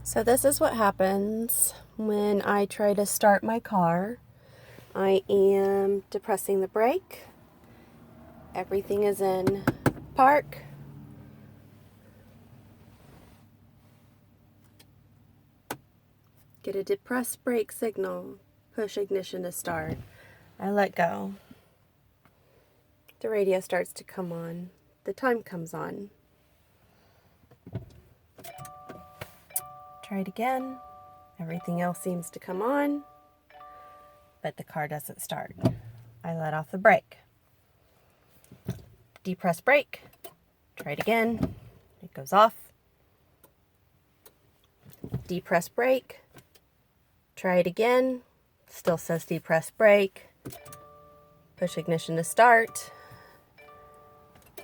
So this is what happens when I try to start my car. I am depressing the brake. Everything is in park. Get a depress brake signal. Push ignition to start. I let go. The radio starts to come on. The time comes on. Try it again. Everything else seems to come on, but the car doesn't start. I let off the brake. Depress brake. Try it again. It goes off. Depress brake. Try it again. Still says depress brake. Push ignition to start.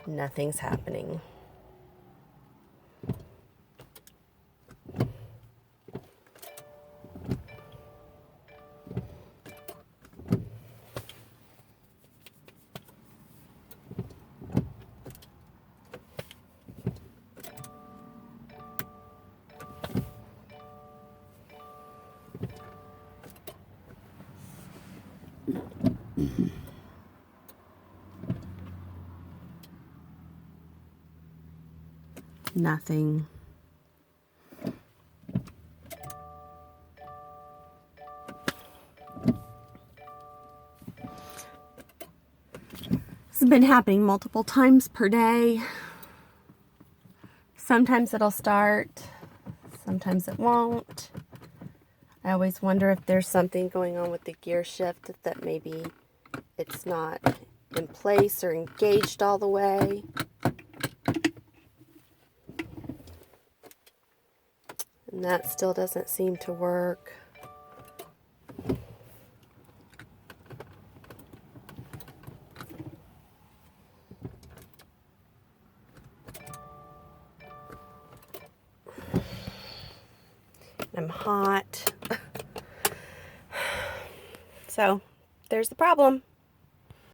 Nothing's happening. Nothing. This has been happening multiple times per day. Sometimes it'll start, sometimes it won't. I always wonder if there's something going on with the gear shift, that maybe it's not in place or engaged all the way. And that still doesn't seem to work. I'm hot. So, there's the problem.